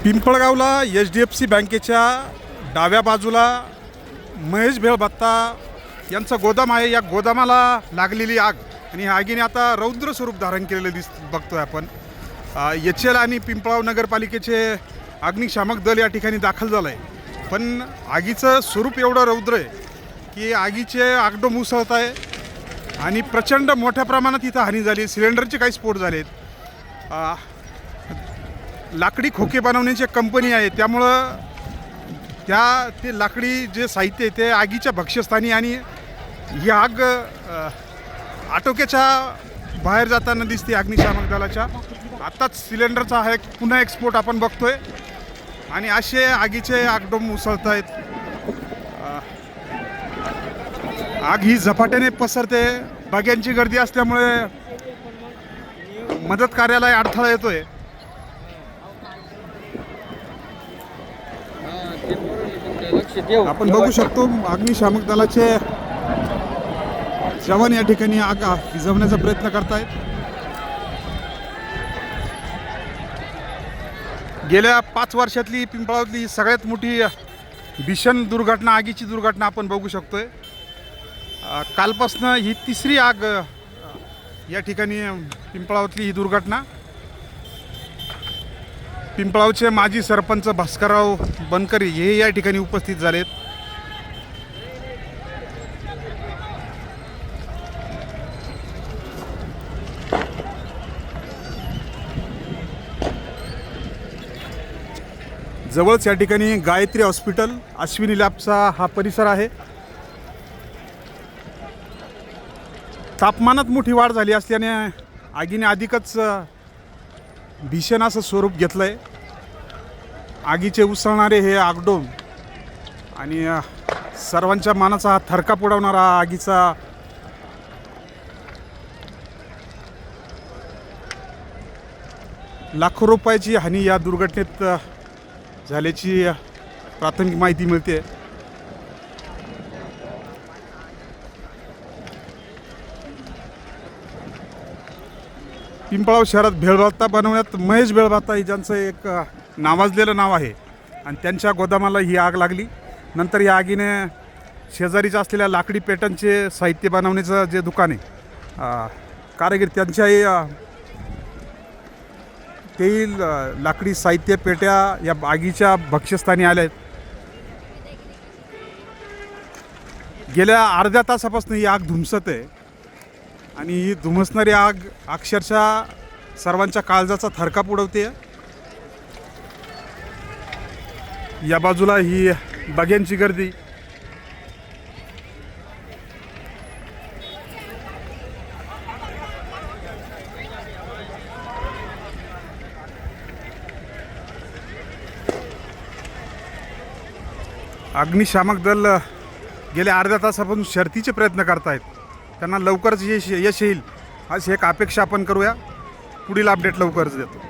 पिंपळगावला HDFC बँकेच्या डाव्या बाजूला महेश भेळबत्ता यांचं गोदाम आहे. या गोदामाला लागलेली आग आणि ह्या आगीने आता रौद्र स्वरूप धारण केलेलं बघतोय आपण. HL आणि पिंपळगाव नगरपालिकेचे अग्निशामक दल या ठिकाणी दाखल झालं आहे. पण आगीचं स्वरूप एवढं रौद्र आहे की आगीचे आगडोंब उसळत आहे आणि प्रचंड मोठ्या प्रमाणात इथं हानी झाली. सिलेंडरचे काही स्फोट झालेत. लाकडी खोके बनवण्याची कंपनी आहे, त्यामुळं ते लाकडी जे साहित्य आहे ते आगीच्या भक्ष्यस्थानी आणि ही आग आटोक्याच्या बाहेर जाताना दिसते अग्निशामक दलाच्या. आत्ताच सिलेंडरचा हा पुन्हा एक स्फोट आपण बघतोय आणि असे आगीचे आगडोंब उसळत आहेत. आग ही झपाट्याने पसरते. बघ्यांची गर्दी असल्यामुळे मदत कार्याला अडथळा येतोय. आपण बघू शकतो अग्निशामक दलाचे जवान या ठिकाणी आग विझवण्याचा प्रयत्न करतायत. गेल्या 5 वर्षातली पिंपळावतली सगळ्यात मोठी भीषण दुर्घटना, आगीची दुर्घटना आपण बघू शकतोय. कालपासनं ही 3री आग या ठिकाणी पिंपळावतली ही दुर्घटना. पिंपळावचे माजी सरपंच भास्करराव बनकरी हे या ठिकाणी उपस्थित झालेत. जवळच या ठिकाणी गायत्री हॉस्पिटल, अश्विनी लॅबचा हा परिसर आहे. तापमानात मोठी वाढ झाली असल्याने आगीने अधिकच भीषण असं स्वरूप घेतलं आहे. आगीचे उसळणारे हे आगडोंब आणि सर्वांच्या मनाचा हा थरकाप उडवणारा आगीचा लाखो रुपयाची हानी या दुर्घटनेत झाल्याची प्राथमिक माहिती मिळते. पिंपळगाव शहरात भेळबत्ता बनवण्यात महेश भेळबत्ता ही ज्यांचं एक नावाजलेलं नाव आहे आणि त्यांच्या गोदामाला ही आग लागली. नंतर या आगीने शेजारीच असलेल्या लाकडी पेटांचे साहित्य बनवण्याचं जे दुकान आहे, कारागीर त्यांच्याही तेही लाकडी साहित्य पेट्या या आगीच्या भक्ष्यस्थानी आल्या आहेत. गेल्या अर्ध्या तासापासून ही आग धुमसत आहे आणि ही धुमसणारी आग अक्षरशः सर्वांच्या काळजाचा थरकाप उडवते. या बाजूला ही बघ्यांची गर्दी. अग्निशामक दल गेल्या अर्ध्या तासापासून शर्थीचे प्रयत्न करतायत. त्यांना लवकरच यश येईल अशी एक अपेक्षा आपण करूया. पुढील अपडेट लवकरच देतो.